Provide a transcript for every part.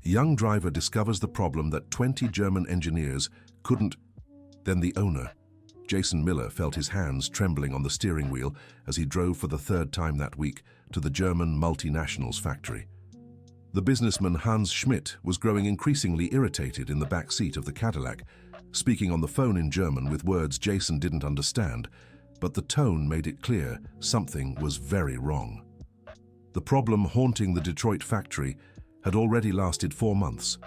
Young driver discovers the problem that 20 German engineers couldn't. Then the owner, Jason Miller, felt his hands trembling on the steering wheel as he drove for the third time that week to the German multinational's factory. The businessman Hans Schmidt was growing increasingly irritated in the back seat of the Cadillac, speaking on the phone in German with words Jason didn't understand, but the tone made it clear something was very wrong. The problem haunting the Detroit factory had already lasted 4 months.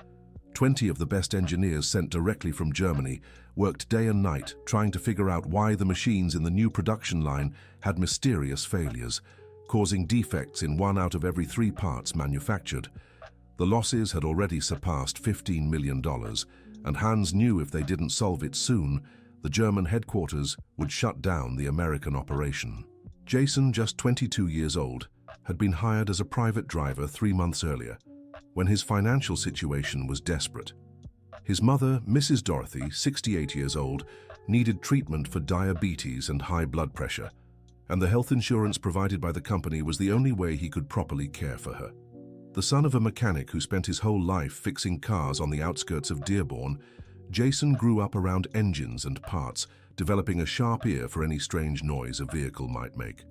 20 of the best engineers sent directly from Germany worked day and night trying to figure out why the machines in the new production line had mysterious failures, causing defects in 1 out of every 3 parts manufactured. The losses had already surpassed $15 million, and Hans knew if they didn't solve it soon, the German headquarters would shut down the American operation. Jason, just 22 years old, had been hired as a private driver 3 months earlier, when his financial situation was desperate. His mother, Mrs. Dorothy, 68 years old, needed treatment for diabetes and high blood pressure, and the health insurance provided by the company was the only way he could properly care for her. The son of a mechanic who spent his whole life fixing cars on the outskirts of Dearborn, Jason grew up around engines and parts, developing a sharp ear for any strange noise a vehicle might make.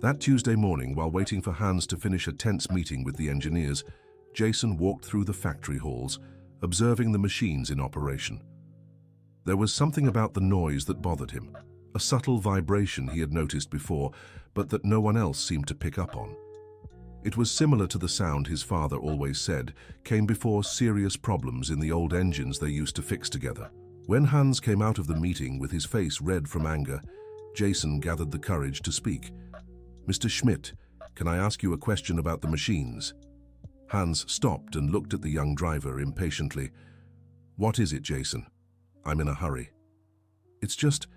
That Tuesday morning, while waiting for Hans to finish a tense meeting with the engineers, Jason walked through the factory halls, observing the machines in operation. There was something about the noise that bothered him, a subtle vibration he had noticed before, but that no one else seemed to pick up on. It was similar to the sound his father always said came before serious problems in the old engines they used to fix together. When Hans came out of the meeting with his face red from anger, Jason gathered the courage to speak. "Mr. Schmidt, can I ask you a question about the machines?" Hans stopped and looked at the young driver impatiently. "What is it, Jason? I'm in a hurry." "It's just,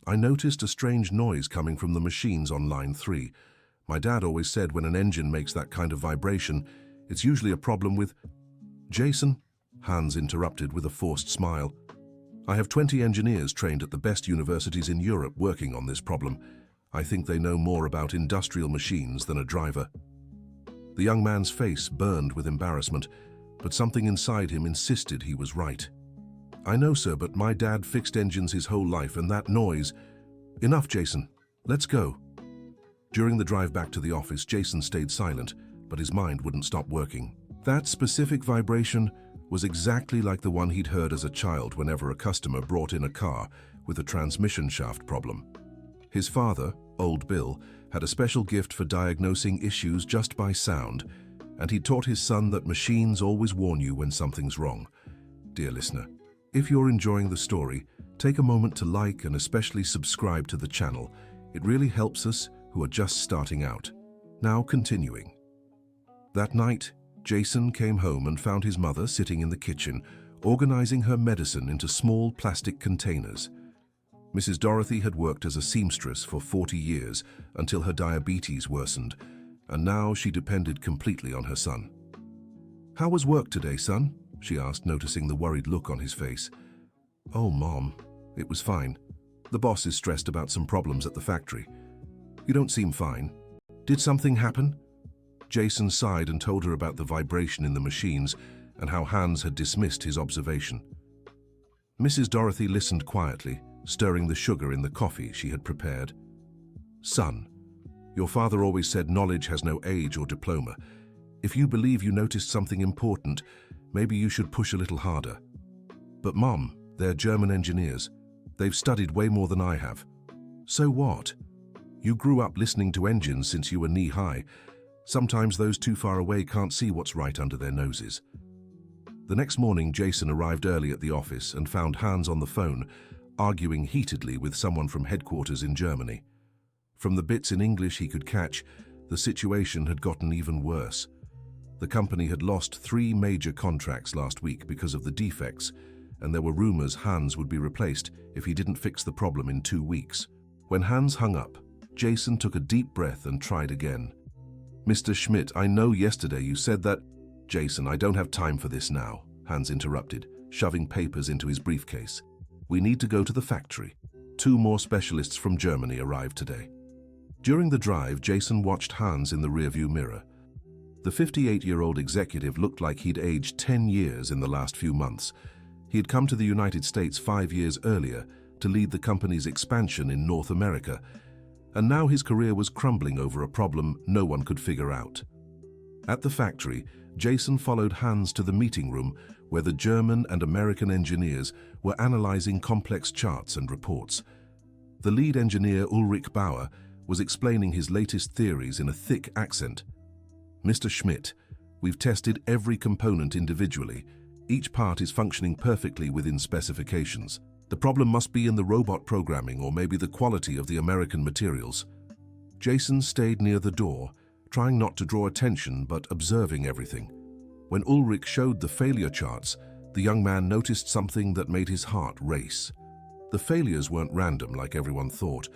I noticed a strange noise coming from the machines on line 3. My dad always said when an engine makes that kind of vibration, it's usually a problem with—" "Jason," Hans interrupted with a forced smile, "I have 20 engineers trained at the best universities in Europe working on this problem. I think they know more about industrial machines than a driver." The young man's face burned with embarrassment, but something inside him insisted he was right. "I know, sir, but my dad fixed engines his whole life, and that noise—" "Enough, Jason. Let's go." During the drive back to the office, Jason stayed silent, but his mind wouldn't stop working. That specific vibration was exactly like the one he'd heard as a child whenever a customer brought in a car with a transmission shaft problem. His father, Old Bill, had a special gift for diagnosing issues just by sound, and he taught his son that machines always warn you when something's wrong. Dear listener, if you're enjoying the story, take a moment to like and especially subscribe to the channel. It really helps us who are just starting out. Now continuing. That night, Jason came home and found his mother sitting in the kitchen, organizing her medicine into small plastic containers. Mrs. Dorothy had worked as a seamstress for 40 years until her diabetes worsened, and now she depended completely on her son. "How was work today, son?" she asked, noticing the worried look on his face. "Oh, Mom, it was fine. The boss is stressed about some problems at the factory." "You don't seem fine. Did something happen?" Jason sighed and told her about the vibration in the machines and how Hans had dismissed his observation. Mrs. Dorothy listened quietly, stirring the sugar in the coffee she had prepared. "Son, your father always said knowledge has no age or diploma. If you believe you noticed something important, maybe you should push a little harder." "But Mom, they're German engineers. They've studied way more than I have." "So what? You grew up listening to engines since you were knee-high. Sometimes those too far away can't see what's right under their noses." The next morning, Jason arrived early at the office and found Hans on the phone, arguing heatedly with someone from headquarters in Germany. From the bits in English he could catch, the situation had gotten even worse. The company had lost 3 major contracts last week because of the defects, and there were rumors Hans would be replaced if he didn't fix the problem in 2 weeks. When Hans hung up, Jason took a deep breath and tried again. "Mr. Schmidt, I know yesterday you said that—" "Jason, I don't have time for this now," Hans interrupted, shoving papers into his briefcase. "We need to go to the factory. 2 more specialists from Germany arrived today." During the drive, Jason watched Hans in the rearview mirror. The 58-year-old executive looked like he'd aged 10 years in the last few months. He had come to the United States 5 years earlier to lead the company's expansion in North America, and now his career was crumbling over a problem no one could figure out. At the factory, Jason followed Hans to the meeting room where the German and American engineers were analyzing complex charts and reports. The lead engineer, Ulrich Bauer, was explaining his latest theories in a thick accent. "Mr. Schmidt, we've tested every component individually. Each part is functioning perfectly within specifications. The problem must be in the robot programming or maybe the quality of the American materials." Jason stayed near the door, trying not to draw attention but observing everything. When Ulrich showed the failure charts, the young man noticed something that made his heart race. The failures weren't random like everyone thought.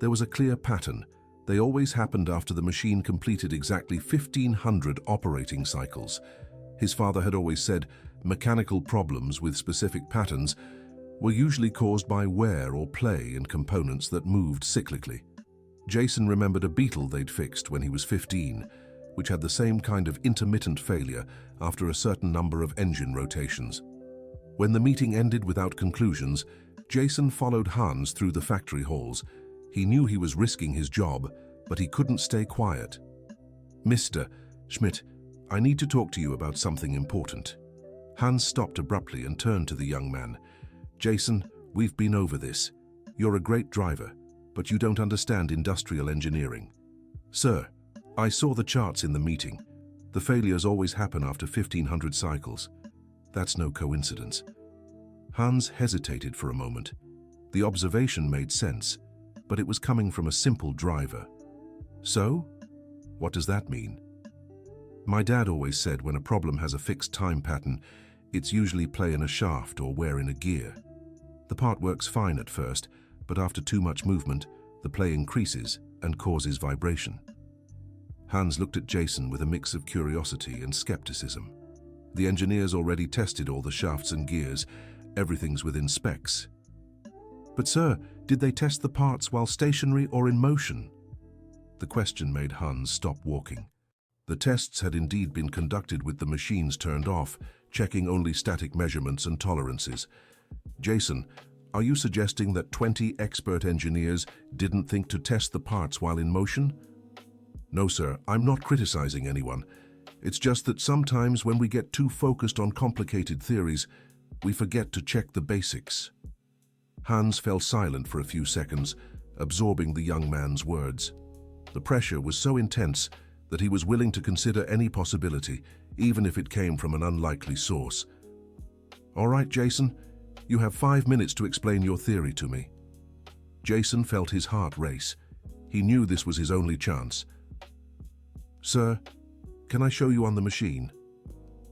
There was a clear pattern. They always happened after the machine completed exactly 1,500 operating cycles. His father had always said mechanical problems with specific patterns were usually caused by wear or play in components that moved cyclically. Jason remembered a Beetle they'd fixed when he was 15, which had the same kind of intermittent failure after a certain number of engine rotations. When the meeting ended without conclusions, Jason followed Hans through the factory halls. He knew he was risking his job, but he couldn't stay quiet. "Mr. Schmidt, I need to talk to you about something important." Hans stopped abruptly and turned to the young man. "Jason, we've been over this. You're a great driver, but you don't understand industrial engineering." "Sir, I saw the charts in the meeting. The failures always happen after 1,500 cycles. That's no coincidence." Hans hesitated for a moment. The observation made sense, but it was coming from a simple driver. "So? What does that mean?" "My dad always said when a problem has a fixed time pattern, it's usually play in a shaft or wear in a gear. The part works fine at first, but after too much movement, the play increases and causes vibration." Hans looked at Jason with a mix of curiosity and skepticism. The engineers already tested all the shafts and gears. Everything's within specs. "But sir, did they test the parts while stationary or in motion?" The question made Hans stop walking. The tests had indeed been conducted with the machines turned off, checking only static measurements and tolerances. "Jason, are you suggesting that 20 expert engineers didn't think to test the parts while in motion?" "No, sir, I'm not criticizing anyone. It's just that sometimes when we get too focused on complicated theories, we forget to check the basics." Hans fell silent for a few seconds, absorbing the young man's words. The pressure was so intense that he was willing to consider any possibility, even if it came from an unlikely source. "All right, Jason, you have 5 minutes to explain your theory to me." Jason felt his heart race. He knew this was his only chance. "Sir, can I show you on the machine?"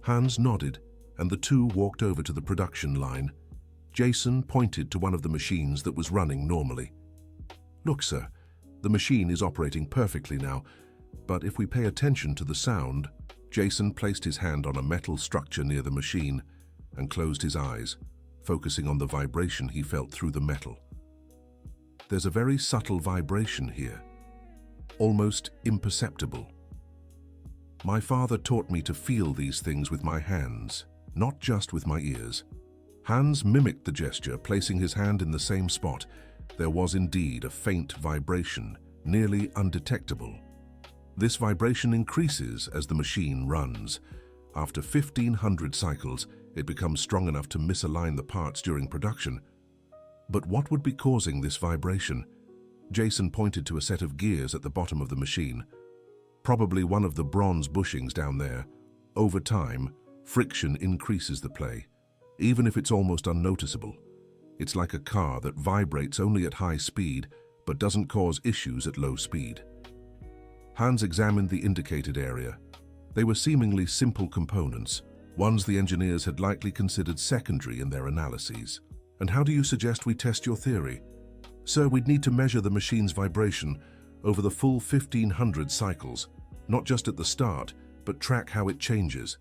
Hans nodded, and the two walked over to the production line. Jason pointed to one of the machines that was running normally. "Look, sir, the machine is operating perfectly now, but if we pay attention to the sound..." Jason placed his hand on a metal structure near the machine and closed his eyes, focusing on the vibration he felt through the metal. "There's a very subtle vibration here, almost imperceptible. My father taught me to feel these things with my hands, not just with my ears." Hans mimicked the gesture, placing his hand in the same spot. There was indeed a faint vibration, nearly undetectable. This vibration increases as the machine runs. After 1,500 cycles, it becomes strong enough to misalign the parts during production. But what would be causing this vibration? Jason pointed to a set of gears at the bottom of the machine. "Probably one of the bronze bushings down there. Over time, friction increases the play, even if it's almost unnoticeable. It's like a car that vibrates only at high speed, but doesn't cause issues at low speed." Hans examined the indicated area. They were seemingly simple components, ones the engineers had likely considered secondary in their analyses. "And how do you suggest we test your theory?" "Sir, we'd need to measure the machine's vibration over the full 1,500 cycles, not just at the start, but track how it changes."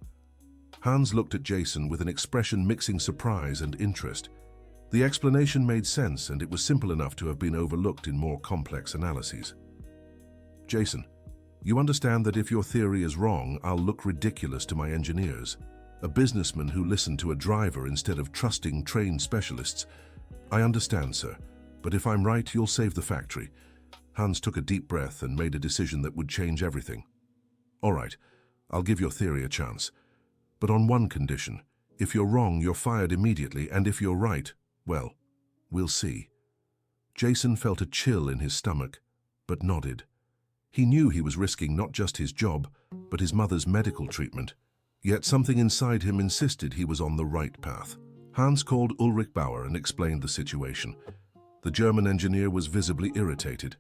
Hans looked at Jason with an expression mixing surprise and interest. The explanation made sense, and it was simple enough to have been overlooked in more complex analyses. "Jason, You understand that if your theory is wrong, I'll look ridiculous to my engineers. A businessman who listened to a driver instead of trusting trained specialists. I understand, sir, but if I'm right, you'll save the factory. Hans took a deep breath and made a decision that would change everything. All right, I'll give your theory a chance. But on one condition. If you're wrong, you're fired immediately, and if you're right, well, we'll see. Jason felt a chill in his stomach, but nodded. He knew he was risking not just his job, but his mother's medical treatment. Yet something inside him insisted he was on the right path. Hans called Ulrich Bauer and explained the situation. The German engineer was visibly irritated.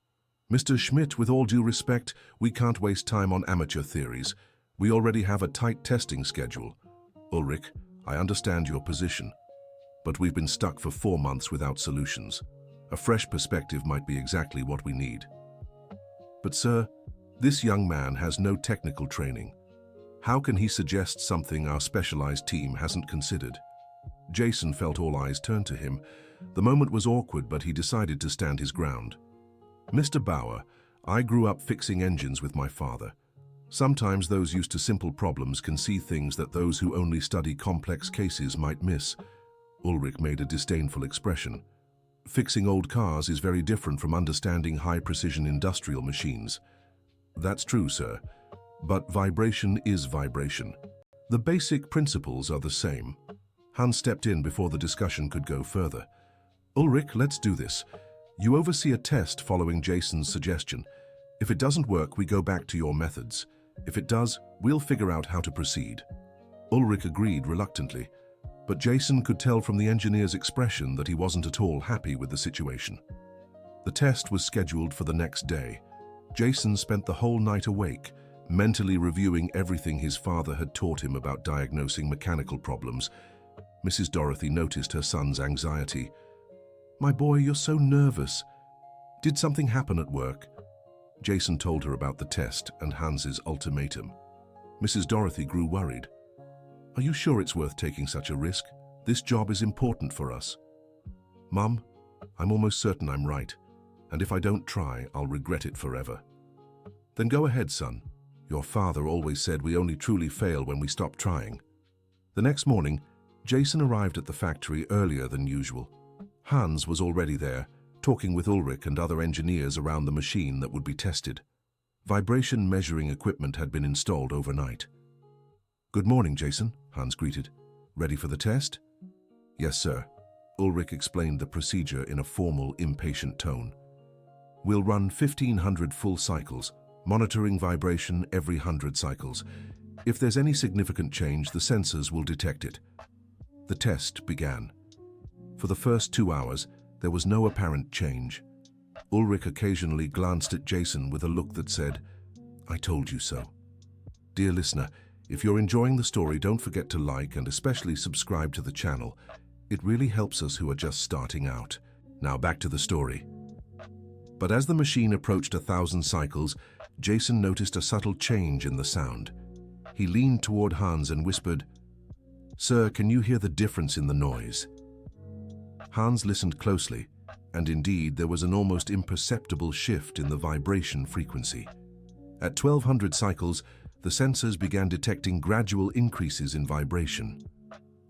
Mr. Schmidt, with all due respect, we can't waste time on amateur theories. We already have a tight testing schedule. Ulrich, I understand your position, but we've been stuck for 4 months without solutions. A fresh perspective might be exactly what we need. But sir, this young man has no technical training. How can he suggest something our specialized team hasn't considered? Jason felt all eyes turn to him. The moment was awkward, but he decided to stand his ground. Mr. Bauer, I grew up fixing engines with my father. Sometimes those used to simple problems can see things that those who only study complex cases might miss. Ulrich made a disdainful expression. Fixing old cars is very different from understanding high-precision industrial machines. That's true, sir. But vibration is vibration. The basic principles are the same. Hans stepped in before the discussion could go further. Ulrich, let's do this. You oversee a test following Jason's suggestion. If it doesn't work, we go back to your methods. If it does, we'll figure out how to proceed. Ulrich agreed reluctantly, but Jason could tell from the engineer's expression that he wasn't at all happy with the situation. The test was scheduled for the next day. Jason spent the whole night awake, mentally reviewing everything his father had taught him about diagnosing mechanical problems. Mrs. Dorothy noticed her son's anxiety. "My boy, you're so nervous. Did something happen at work?" Jason told her about the test and Hans's ultimatum. Mrs. Dorothy grew worried. "Are you sure it's worth taking such a risk? This job is important for us." "Mum, I'm almost certain I'm right, and if I don't try, I'll regret it forever." "Then go ahead, son. Your father always said we only truly fail when we stop trying." The next morning, Jason arrived at the factory earlier than usual. Hans was already there, talking with Ulrich and other engineers around the machine that would be tested. Vibration measuring equipment had been installed overnight. "Good morning, Jason," Hans greeted. "Ready for the test?" "Yes, sir." Ulrich explained the procedure in a formal, impatient tone. "We'll run 1,500 full cycles, monitoring vibration every 100 cycles. If there's any significant change, the sensors will detect it." The test began. For the first 2 hours, there was no apparent change. Ulrich occasionally glanced at Jason with a look that said, "I told you so." Dear listener, if you're enjoying the story, don't forget to like and especially subscribe to the channel. It really helps us who are just starting out. Now back to the story. But as the machine approached 1,000 cycles, Jason noticed a subtle change in the sound. He leaned toward Hans and whispered, "Sir, can you hear the difference in the noise?" Hans listened closely, and indeed there was an almost imperceptible shift in the vibration frequency. At 1,200 cycles, the sensors began detecting gradual increases in vibration.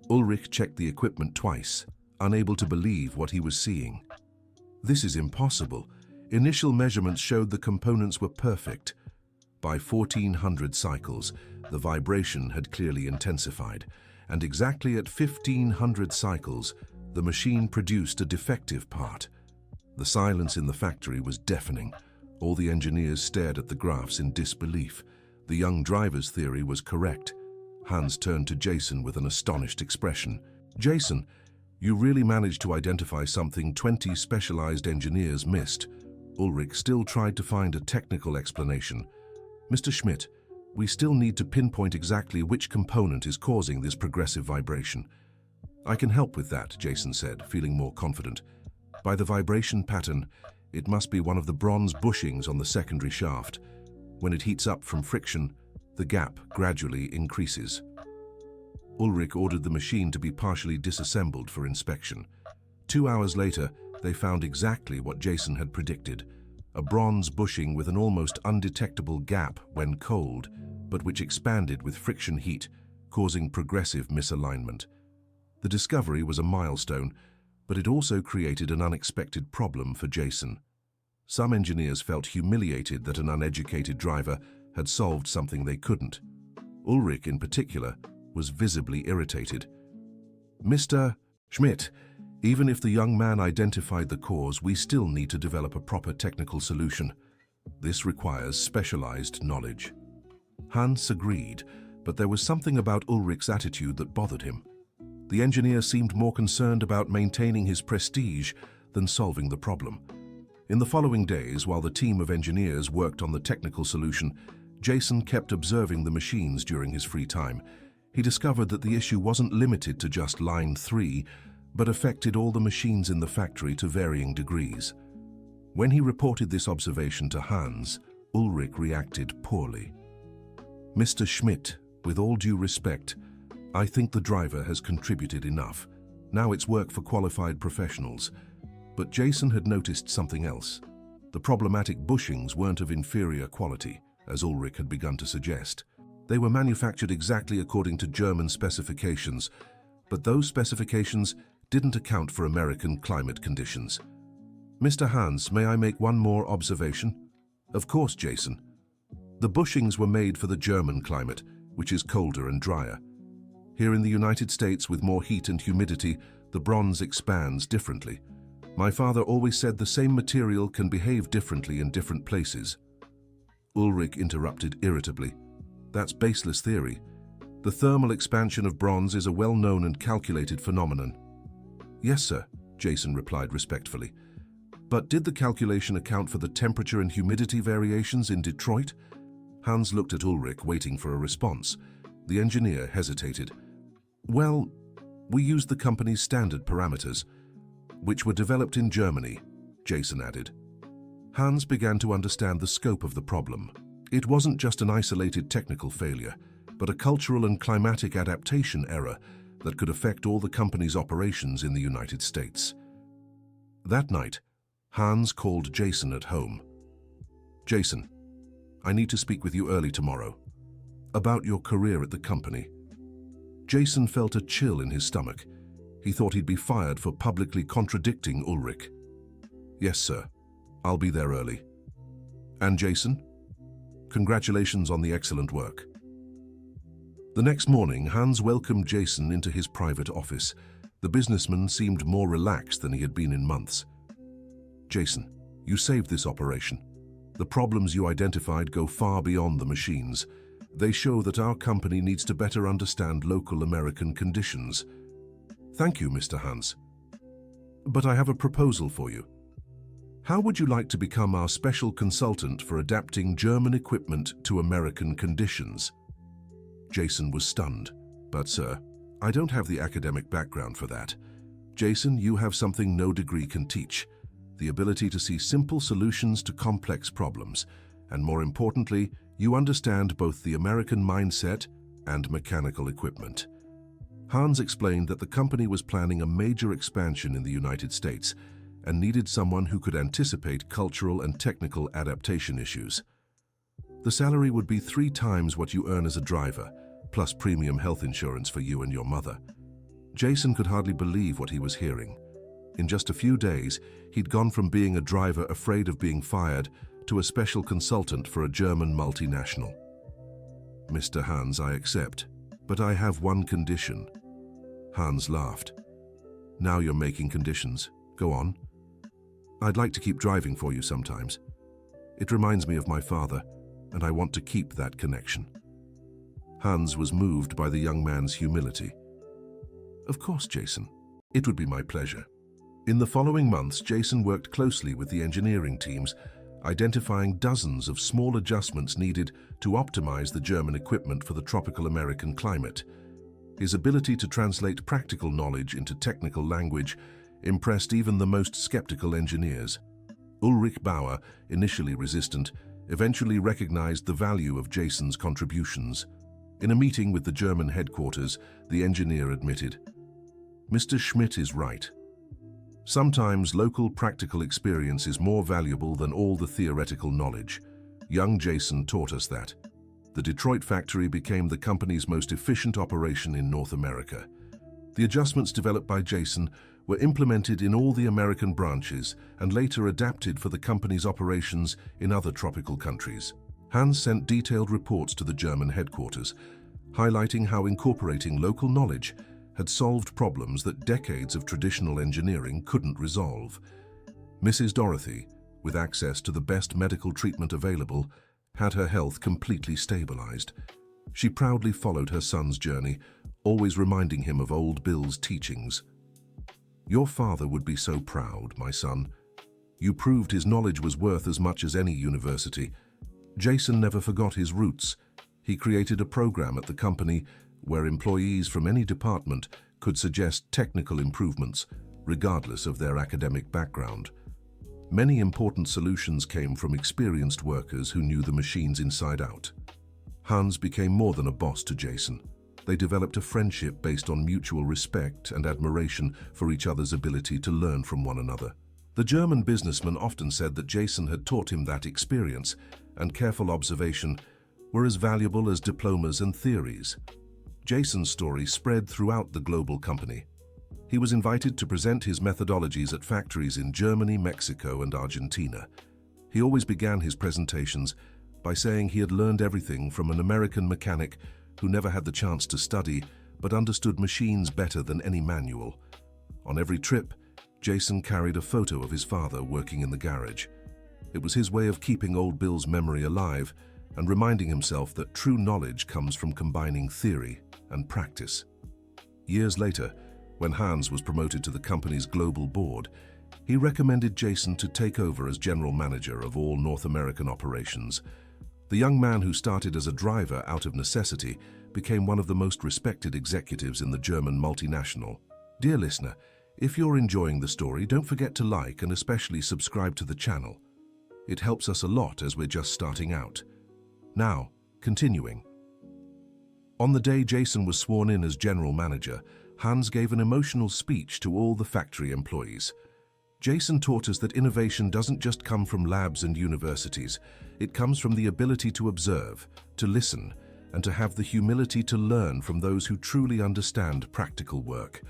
Ulrich checked the equipment twice, unable to believe what he was seeing. "This is impossible. Initial measurements showed the components were perfect." By 1,400 cycles, the vibration had clearly intensified, and exactly at 1,500 cycles, the machine produced a defective part. The silence in the factory was deafening. All the engineers stared at the graphs in disbelief. The young driver's theory was correct. Hans turned to Jason with an astonished expression. "Jason, you really managed to identify something 20 specialized engineers missed." Ulrich still tried to find a technical explanation. "Mr. Schmidt, we still need to pinpoint exactly which component is causing this progressive vibration." "I can help with that," Jason said, feeling more confident. "By the vibration pattern, it must be one of the bronze bushings on the secondary shaft. When it heats up from friction, the gap gradually increases." Ulrich ordered the machine to be partially disassembled for inspection. 2 hours later, they found exactly what Jason had predicted. a bronze bushing with an almost undetectable gap when cold, but which expanded with friction heat, causing progressive misalignment. The discovery was a milestone, but it also created an unexpected problem for Jason. Some engineers felt humiliated that an uneducated driver had solved something they couldn't. Ulrich, in particular, was visibly irritated. "Mr. Schmidt, even if the young man identified the cause, we still need to develop a proper technical solution. This requires specialized knowledge." Hans agreed, but there was something about Ulrich's attitude that bothered him. The engineer seemed more concerned about maintaining his prestige than solving the problem. In the following days, while the team of engineers worked on the technical solution, Jason kept observing the machines during his free time. He discovered that the issue wasn't limited to just line 3, but affected all the machines in the factory to varying degrees. When he reported this observation to Hans, Ulrich reacted poorly. "Mr. Schmidt, with all due respect, I think the driver has contributed enough. Now it's work for qualified professionals." But Jason had noticed something else. The problematic bushings weren't of inferior quality, as Ulrich had begun to suggest. They were manufactured exactly according to German specifications, but those specifications didn't account for American climate conditions. "Mr. Hans, may I make one more observation?" "Of course, Jason." "The bushings were made for the German climate, which is colder and drier. Here in the United States, with more heat and humidity, the bronze expands differently. My father always said the same material can behave differently in different places." Ulrich interrupted irritably. "That's baseless theory. The thermal expansion of bronze is a well-known and calculated phenomenon." "Yes, sir," Jason replied respectfully. "But did the calculation account for the temperature and humidity variations in Detroit?" Hans looked at Ulrich, waiting for a response. The engineer hesitated. "Well, we used the company's standard parameters, which were developed in Germany," Jason added. Hans began to understand the scope of the problem. It wasn't just an isolated technical failure, but a cultural and climatic adaptation error that could affect all the company's operations in the United States. That night, Hans called Jason at home. "Jason, I need to speak with you early tomorrow. About your career at the company." Jason felt a chill in his stomach. He thought he'd be fired for publicly contradicting Ulrich. "Yes, sir. I'll be there early." "And Jason? Congratulations on the excellent work." The next morning, Hans welcomed Jason into his private office. The businessman seemed more relaxed than he had been in months. "Jason, you saved this operation. The problems you identified go far beyond the machines. They show that our company needs to better understand local American conditions." "Thank you, Mr. Hans. But I have a proposal for you. How would you like to become our special consultant for adapting German equipment to American conditions?" Jason was stunned. "But sir, I don't have the academic background for that." "Jason, you have something no degree can teach. The ability to see simple solutions to complex problems. And more importantly, you understand both the American mindset and mechanical equipment." Hans explained that the company was planning a major expansion in the United States and needed someone who could anticipate cultural and technical adaptation issues. "The salary would be 3 times what you earn as a driver, plus premium health insurance for you and your mother." Jason could hardly believe what he was hearing. In just a few days, he'd gone from being a driver afraid of being fired to a special consultant for a German multinational. "Mr. Hans, I accept, but I have one condition." Hans laughed. "Now you're making conditions. Go on." "I'd like to keep driving for you sometimes. It reminds me of my father, and I want to keep that connection." Hans was moved by the young man's humility. "Of course, Jason. It would be my pleasure." In the following months, Jason worked closely with the engineering teams, identifying dozens of small adjustments needed to optimize the German equipment for the tropical American climate. His ability to translate practical knowledge into technical language impressed even the most skeptical engineers. Ulrich Bauer, initially resistant, eventually recognized the value of Jason's contributions. In a meeting with the German headquarters, the engineer admitted, "Mr. Schmidt is right. Sometimes local practical experience is more valuable than all the theoretical knowledge. Young Jason taught us that. The Detroit factory became the company's most efficient operation in North America. The adjustments developed by Jason were implemented in all the American branches and later adapted for the company's operations in other tropical countries. Hans sent detailed reports to the German headquarters, highlighting how incorporating local knowledge had solved problems that decades of traditional engineering couldn't resolve. Mrs. Dorothy, with access to the best medical treatment available, had her health completely stabilized. She proudly followed her son's journey, always reminding him of old Bill's teachings. "Your father would be so proud, my son. You proved his knowledge was worth as much as any university." Jason never forgot his roots. He created a program at the company where employees from any department could suggest technical improvements, regardless of their academic background. Many important solutions came from experienced workers who knew the machines inside out. Hans became more than a boss to Jason. They developed a friendship based on mutual respect and admiration for each other's ability to learn from one another. The German businessman often said that Jason had taught him that experience and careful observation were as valuable as diplomas and theories. Jason's story spread throughout the global company. He was invited to present his methodologies at factories in Germany, Mexico, and Argentina. He always began his presentations by saying he had learned everything from an American mechanic who never had the chance to study but understood machines better than any manual. On every trip, Jason carried a photo of his father working in the garage. It was his way of keeping old Bill's memory alive and reminding himself that true knowledge comes from combining theory and practice. Years later, when Hans was promoted to the company's global board, he recommended Jason to take over as general manager of all North American operations. The young man, who started as a driver out of necessity, became one of the most respected executives in the German multinational. Dear listener, if you're enjoying the story, don't forget to like and especially subscribe to the channel. It helps us a lot as we're just starting out. Now, continuing. On the day Jason was sworn in as general manager, Hans gave an emotional speech to all the factory employees. Jason taught us that innovation doesn't just come from labs and universities. It comes from the ability to observe, to listen, and to have the humility to learn from those who truly understand practical work.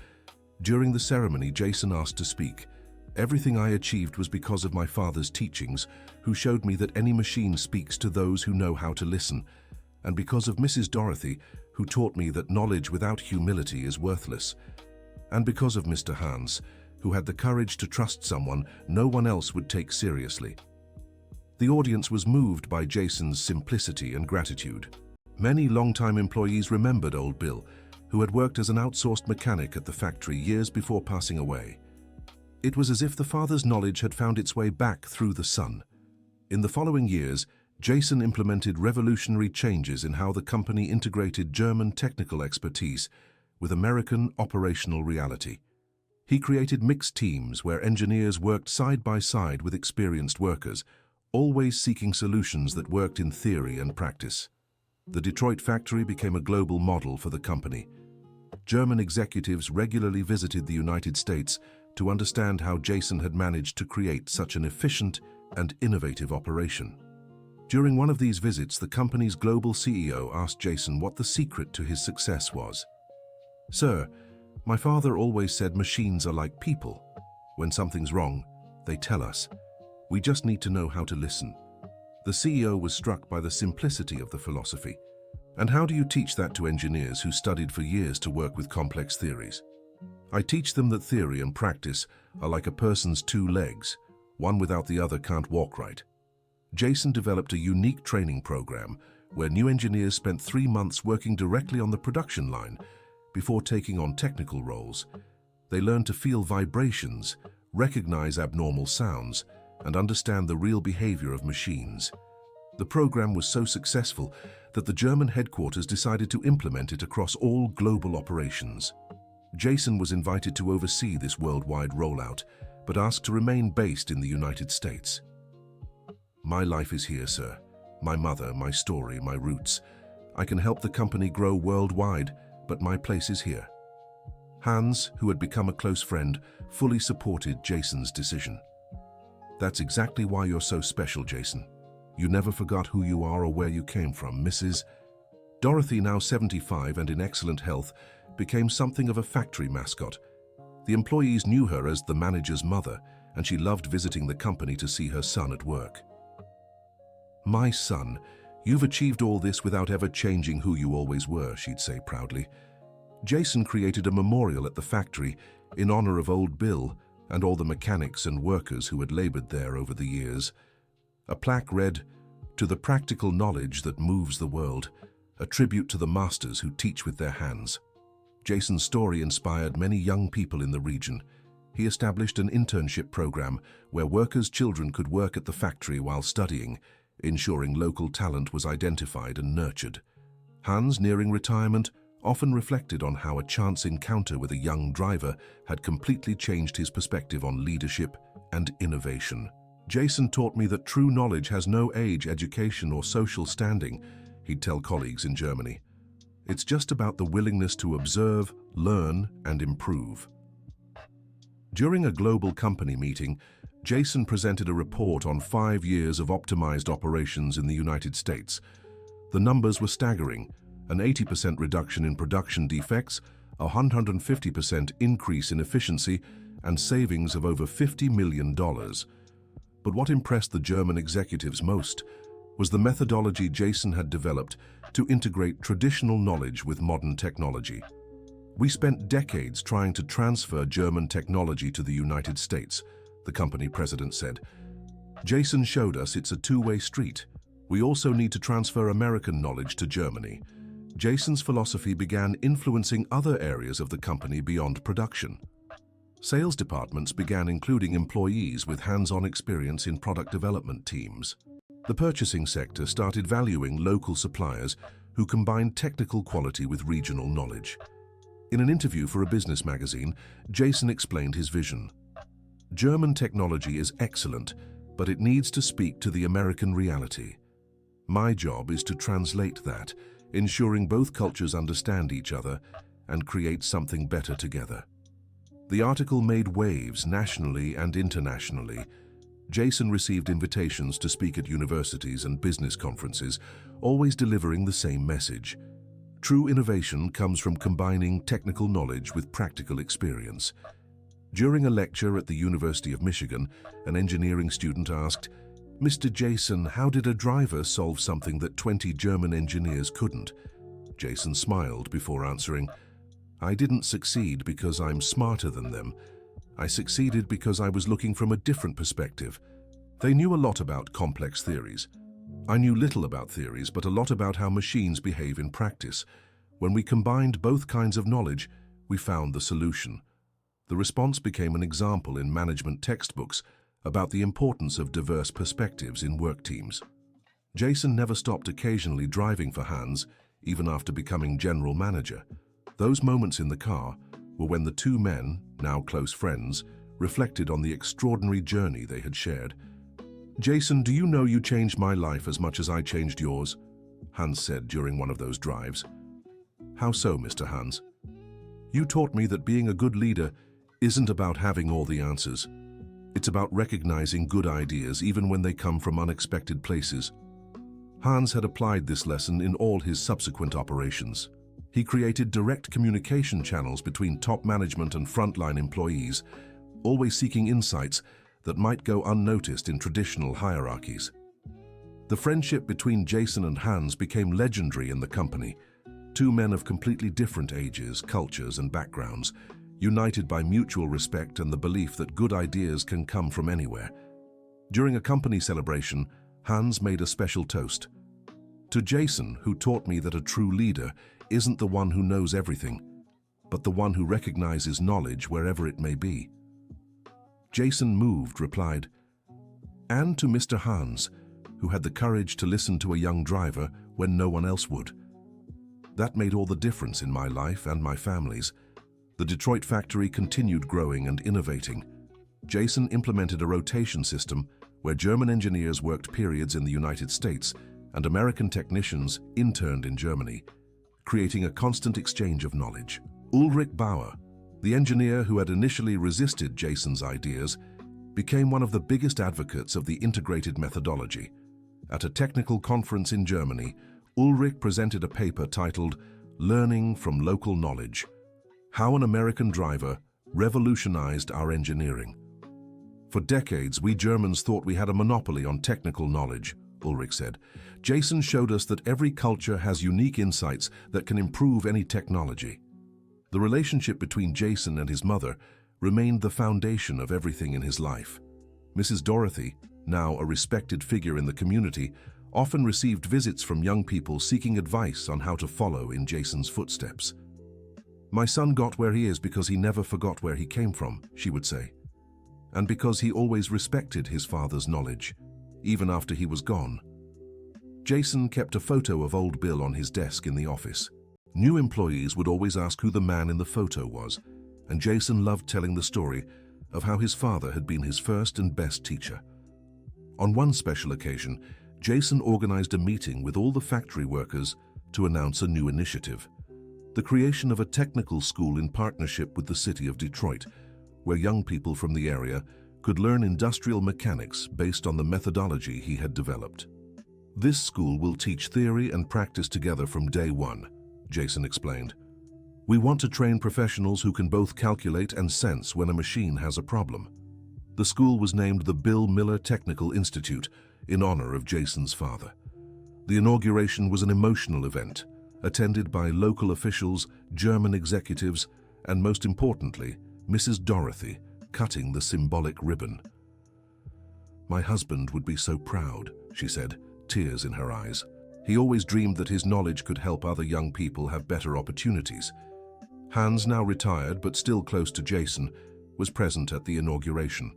During the ceremony, Jason asked to speak. "Everything I achieved was because of my father's teachings, who showed me that any machine speaks to those who know how to listen, and because of Mrs. Dorothy, who taught me that knowledge without humility is worthless, and because of Mr. Hans, who had the courage to trust someone no one else would take seriously." The audience was moved by Jason's simplicity and gratitude. Many longtime employees remembered old Bill, who had worked as an outsourced mechanic at the factory years before passing away. It was as if the father's knowledge had found its way back through the son. In the following years, Jason implemented revolutionary changes in how the company integrated German technical expertise with American operational reality. He created mixed teams where engineers worked side by side with experienced workers, always seeking solutions that worked in theory and practice. The Detroit factory became a global model for the company. German executives regularly visited the United States to understand how Jason had managed to create such an efficient and innovative operation. During one of these visits, the company's global CEO asked Jason what the secret to his success was. "Sir, my father always said machines are like people. When something's wrong, they tell us. We just need to know how to listen." The CEO was struck by the simplicity of the philosophy. "And how do you teach that to engineers who studied for years to work with complex theories?" "I teach them that theory and practice are like a person's two legs. One without the other can't walk right." Jason developed a unique training program where new engineers spent 3 months working directly on the production line before taking on technical roles. They learned to feel vibrations, recognize abnormal sounds, and understand the real behavior of machines. The program was so successful that the German headquarters decided to implement it across all global operations. Jason was invited to oversee this worldwide rollout, but asked to remain based in the United States. "My life is here, sir. My mother, my story, my roots. I can help the company grow worldwide, but my place is here." Hans, who had become a close friend, fully supported Jason's decision. "That's exactly why you're so special, Jason. You never forgot who you are or where you came from, Mrs. Dorothy, now 75 and in excellent health, became something of a factory mascot. The employees knew her as the manager's mother, and she loved visiting the company to see her son at work. "My son, you've achieved all this without ever changing who you always were," she'd say proudly. Jason created a memorial at the factory in honor of old Bill and all the mechanics and workers who had labored there over the years. A plaque read, "To the practical knowledge that moves the world, a tribute to the masters who teach with their hands." Jason's story inspired many young people in the region. He established an internship program where workers' children could work at the factory while studying, ensuring local talent was identified and nurtured. Hans, nearing retirement, often reflected on how a chance encounter with a young driver had completely changed his perspective on leadership and innovation. "Jason taught me that true knowledge has no age, education, or social standing," he'd tell colleagues in Germany. "It's just about the willingness to observe, learn, and improve." During a global company meeting, Jason presented a report on 5 years of optimized operations in the United States. The numbers were staggering: an 80% reduction in production defects, a 150% increase in efficiency, and savings of over $50 million. But what impressed the German executives most was the methodology Jason had developed to integrate traditional knowledge with modern technology. "We spent decades trying to transfer German technology to the United States," the company president said. "Jason showed us it's a two-way street. We also need to transfer American knowledge to Germany." Jason's philosophy began influencing other areas of the company beyond production. Sales departments began including employees with hands-on experience in product development teams. The purchasing sector started valuing local suppliers who combined technical quality with regional knowledge. In an interview for a business magazine, Jason explained his vision. "German technology is excellent, but it needs to speak to the American reality. My job is to translate that, ensuring both cultures understand each other and create something better together." The article made waves nationally and internationally. Jason received invitations to speak at universities and business conferences, always delivering the same message. True innovation comes from combining technical knowledge with practical experience. During a lecture at the University of Michigan, an engineering student asked, "Mr. Jason, how did a driver solve something that 20 German engineers couldn't?" Jason smiled before answering, "I didn't succeed because I'm smarter than them. I succeeded because I was looking from a different perspective. They knew a lot about complex theories. I knew little about theories, but a lot about how machines behave in practice. When we combined both kinds of knowledge, we found the solution." The response became an example in management textbooks about the importance of diverse perspectives in work teams. Jason never stopped occasionally driving for Hans, even after becoming general manager. Those moments in the car were when the two men, now close friends, reflected on the extraordinary journey they had shared. "Jason, do you know you changed my life as much as I changed yours?" Hans said during one of those drives. "How so, Mr. Hans?" "You taught me that being a good leader isn't about having all the answers. It's about recognizing good ideas even when they come from unexpected places." Hans had applied this lesson in all his subsequent operations. He created direct communication channels between top management and frontline employees, always seeking insights that might go unnoticed in traditional hierarchies. The friendship between Jason and Hans became legendary in the company. Two men of completely different ages, cultures, and backgrounds, united by mutual respect and the belief that good ideas can come from anywhere. During a company celebration, Hans made a special toast. "To Jason, who taught me that a true leader isn't the one who knows everything, but the one who recognizes knowledge wherever it may be." Jason, moved, replied, "And to Mr. Hans, who had the courage to listen to a young driver when no one else would. That made all the difference in my life and my family's." The Detroit factory continued growing and innovating. Jason implemented a rotation system where German engineers worked periods in the United States and American technicians interned in Germany, creating a constant exchange of knowledge. Ulrich Bauer, The engineer who had initially resisted Jason's ideas became one of the biggest advocates of the integrated methodology. At a technical conference in Germany, Ulrich presented a paper titled Learning from Local Knowledge: How an American Driver Revolutionized Our Engineering. For decades, we Germans thought we had a monopoly on technical knowledge, Ulrich said. Jason showed us that every culture has unique insights that can improve any technology. The relationship between Jason and his mother remained the foundation of everything in his life. Mrs. Dorothy, now a respected figure in the community, often received visits from young people seeking advice on how to follow in Jason's footsteps. "My son got where he is because he never forgot where he came from," she would say, "and because he always respected his father's knowledge, even after he was gone." Jason kept a photo of old Bill on his desk in the office. New employees would always ask who the man in the photo was, and Jason loved telling the story of how his father had been his first and best teacher. On one special occasion, Jason organized a meeting with all the factory workers to announce a new initiative: the creation of a technical school in partnership with the city of Detroit, where young people from the area could learn industrial mechanics based on the methodology he had developed. "This school will teach theory and practice together from day one," Jason explained. "We want to train professionals who can both calculate and sense when a machine has a problem." The school was named the Bill Miller Technical Institute in honor of Jason's father. The inauguration was an emotional event, attended by local officials, German executives, and most importantly, Mrs. Dorothy, cutting the symbolic ribbon. "My husband would be so proud," she said, tears in her eyes. He always dreamed that his knowledge could help other young people have better opportunities. Hans, now retired but still close to Jason, was present at the inauguration.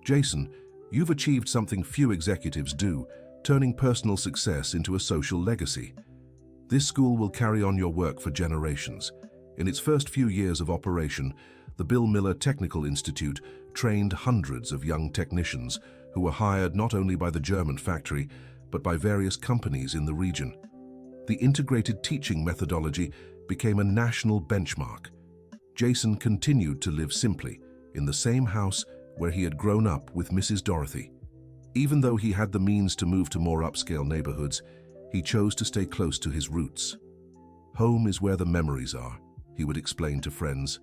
"Jason, you've achieved something few executives do, turning personal success into a social legacy. This school will carry on your work for generations." In its first few years of operation, the Bill Miller Technical Institute trained hundreds of young technicians who were hired not only by the German factory, but by various companies in the region. The integrated teaching methodology became a national benchmark. Jason continued to live simply in the same house where he had grown up with Mrs. Dorothy. Even though he had the means to move to more upscale neighborhoods, he chose to stay close to his roots. "Home is where the memories are," he would explain to friends.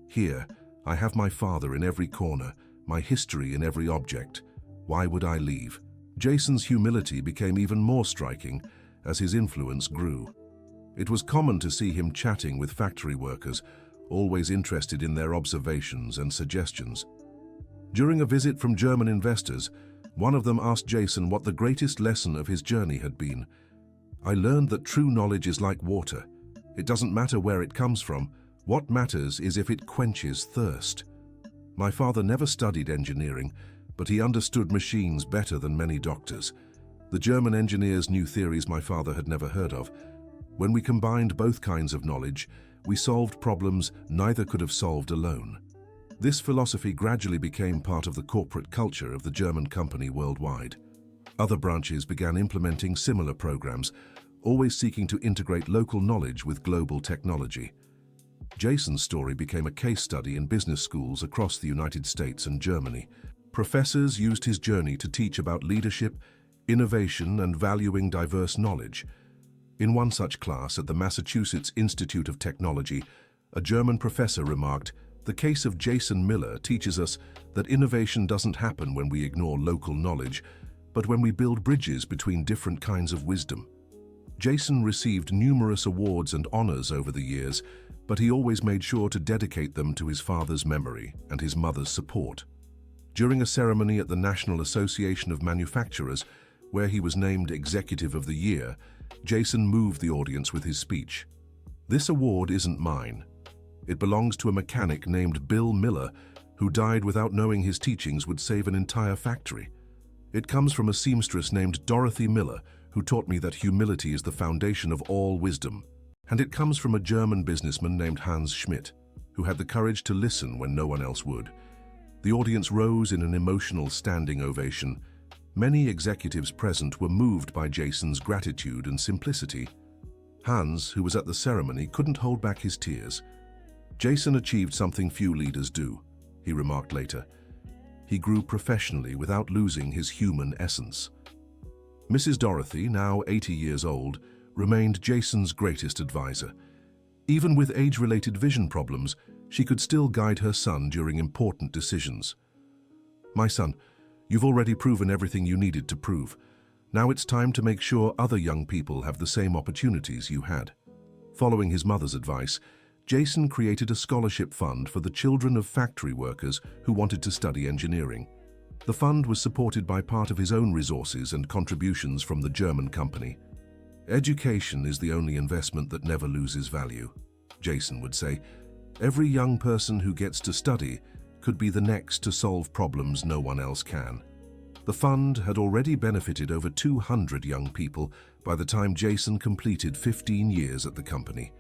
"Here, I have my father in every corner, my history in every object. Why would I leave?" Jason's humility became even more striking as his influence grew. It was common to see him chatting with factory workers, always interested in their observations and suggestions. During a visit from German investors, one of them asked Jason what the greatest lesson of his journey had been. "I learned that true knowledge is like water. It doesn't matter where it comes from. What matters is if it quenches thirst." My father never studied engineering, but he understood machines better than many doctors. The German engineers knew theories my father had never heard of. When we combined both kinds of knowledge, we solved problems neither could have solved alone. This philosophy gradually became part of the corporate culture of the German company worldwide. Other branches began implementing similar programs, always seeking to integrate local knowledge with global technology. Jason's story became a case study in business schools across the United States and Germany. Professors used his journey to teach about leadership, innovation, and valuing diverse knowledge. In one such class at the Massachusetts Institute of Technology, a German professor remarked, "The case of Jason Miller teaches us that innovation doesn't happen when we ignore local knowledge, but when we build bridges between different kinds of wisdom." Jason received numerous awards and honors over the years, but he always made sure to dedicate them to his father's memory and his mother's support. During a ceremony at the National Association of Manufacturers, where he was named Executive of the Year, Jason moved the audience with his speech. "This award isn't mine. It belongs to a mechanic named Bill Miller, who died without knowing his teachings would save an entire factory. It comes from a seamstress named Dorothy Miller, who taught me that humility is the foundation of all wisdom. And it comes from a German businessman named Hans Schmidt, who had the courage to listen when no one else would." The audience rose in an emotional standing ovation. Many executives present were moved by Jason's gratitude and simplicity. Hans, who was at the ceremony, couldn't hold back his tears. Jason achieved something few leaders do, he remarked later. He grew professionally without losing his human essence. Mrs. Dorothy, now 80 years old, remained Jason's greatest advisor. Even with age-related vision problems, she could still guide her son during important decisions. "My son, you've already proven everything you needed to prove. Now it's time to make sure other young people have the same opportunities you had." Following his mother's advice, Jason created a scholarship fund for the children of factory workers who wanted to study engineering. The fund was supported by part of his own resources and contributions from the German company. "Education is the only investment that never loses value," Jason would say. "Every young person who gets to study could be the next to solve problems no one else can." The fund had already benefited over 200 young people by the time Jason completed 15 years at the company.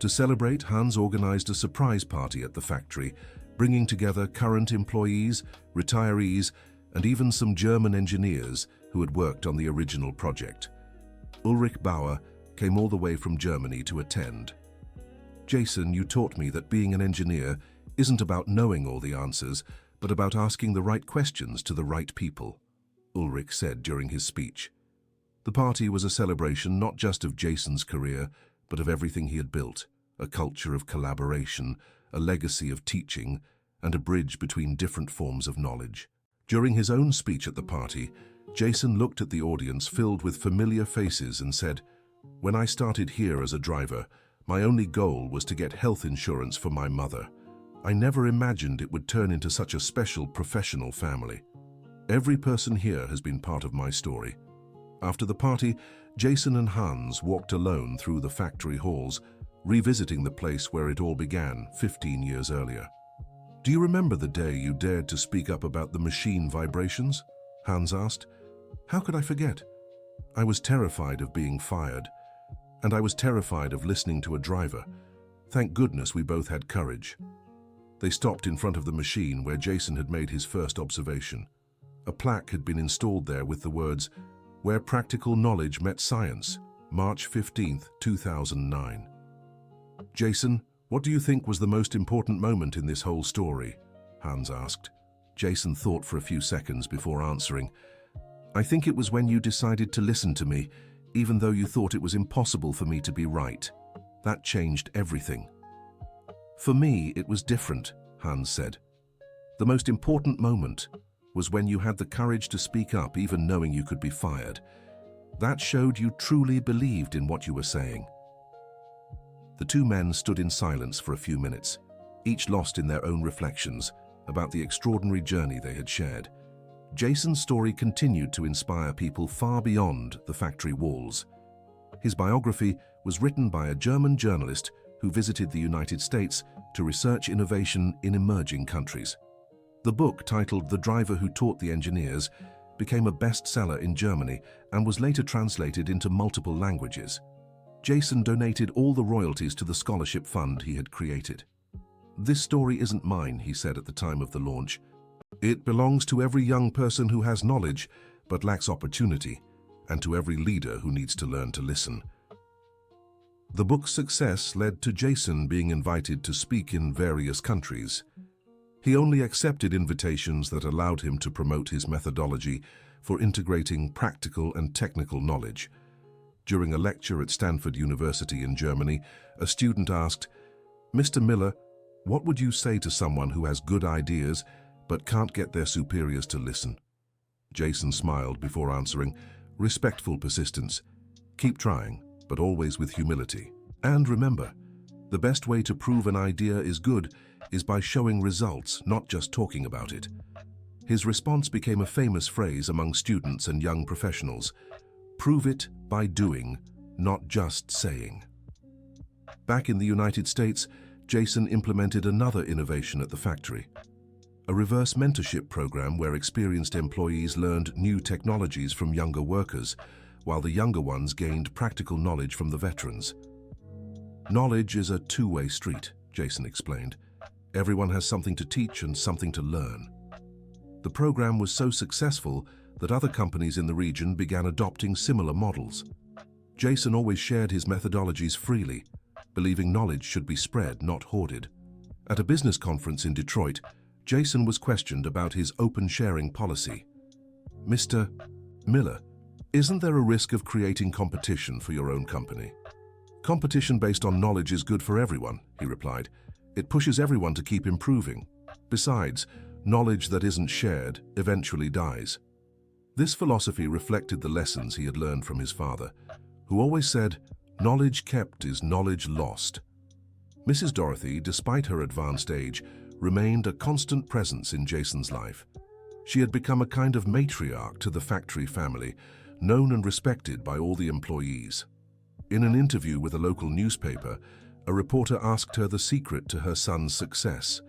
To celebrate, Hans organized a surprise party at the factory, bringing together current employees, retirees, and even some German engineers who had worked on the original project. Ulrich Bauer came all the way from Germany to attend. "Jason, you taught me that being an engineer isn't about knowing all the answers, but about asking the right questions to the right people," Ulrich said during his speech. The party was a celebration not just of Jason's career, but of everything he had built, a culture of collaboration, a legacy of teaching, and a bridge between different forms of knowledge. During his own speech at the party, Jason looked at the audience filled with familiar faces and said, "When I started here as a driver, my only goal was to get health insurance for my mother. I never imagined it would turn into such a special professional family. Every person here has been part of my story." After the party, Jason and Hans walked alone through the factory halls, revisiting the place where it all began 15 years earlier. "Do you remember the day you dared to speak up about the machine vibrations?" Hans asked. "How could I forget? I was terrified of being fired, and I was terrified of listening to a driver. Thank goodness we both had courage." They stopped in front of the machine where Jason had made his first observation. A plaque had been installed there with the words, "Where practical knowledge met science, March 15, 2009. "Jason, what do you think was the most important moment in this whole story?" Hans asked. Jason thought for a few seconds before answering. "I think it was when you decided to listen to me, even though you thought it was impossible for me to be right. That changed everything." "For me, it was different," Hans said. "The most important moment was when you had the courage to speak up even knowing you could be fired. That showed you truly believed in what you were saying." The two men stood in silence for a few minutes, each lost in their own reflections about the extraordinary journey they had shared. Jason's story continued to inspire people far beyond the factory walls. His biography was written by a German journalist who visited the United States to research innovation in emerging countries. The book, titled The Driver Who Taught the Engineers, became a bestseller in Germany and was later translated into multiple languages. Jason donated all the royalties to the scholarship fund he had created. "This story isn't mine," he said at the time of the launch. "It belongs to every young person who has knowledge but lacks opportunity, and to every leader who needs to learn to listen." The book's success led to Jason being invited to speak in various countries. He only accepted invitations that allowed him to promote his methodology for integrating practical and technical knowledge. During a lecture at Stanford University in Germany, a student asked, "Mr. Miller, what would you say to someone who has good ideas but can't get their superiors to listen?" Jason smiled before answering, "Respectful persistence. Keep trying, but always with humility. And remember, the best way to prove an idea is good is by showing results, not just talking about it." His response became a famous phrase among students and young professionals: "Prove it by doing, not just saying." Back in the United States, Jason implemented another innovation at the factory: a reverse mentorship program where experienced employees learned new technologies from younger workers, while the younger ones gained practical knowledge from the veterans. "Knowledge is a two-way street," Jason explained. "Everyone has something to teach and something to learn." The program was so successful that other companies in the region began adopting similar models. Jason always shared his methodologies freely, believing knowledge should be spread, not hoarded. At a business conference in Detroit, Jason was questioned about his open sharing policy. "Mr. Miller, isn't there a risk of creating competition for your own company?" "Competition based on knowledge is good for everyone," he replied. "It pushes everyone to keep improving. Besides, knowledge that isn't shared eventually dies." This philosophy reflected the lessons he had learned from his father, who always said, "Knowledge kept is knowledge lost." Mrs. Dorothy, despite her advanced age, remained a constant presence in Jason's life. She had become a kind of matriarch to the factory family, known and respected by all the employees. In an interview with a local newspaper, a reporter asked her the secret to her son's success.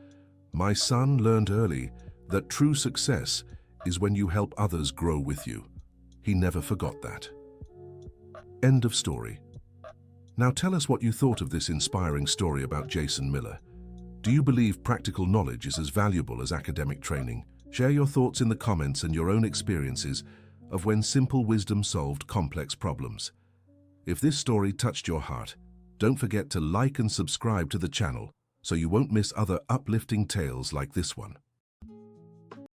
"My son learned early that true success is when you help others grow with you. He never forgot that." End of story. Now tell us what you thought of this inspiring story about Jason Miller. Do you believe practical knowledge is as valuable as academic training? Share your thoughts in the comments and your own experiences of when simple wisdom solved complex problems. If this story touched your heart, don't forget to like and subscribe to the channel so you won't miss other uplifting tales like this one.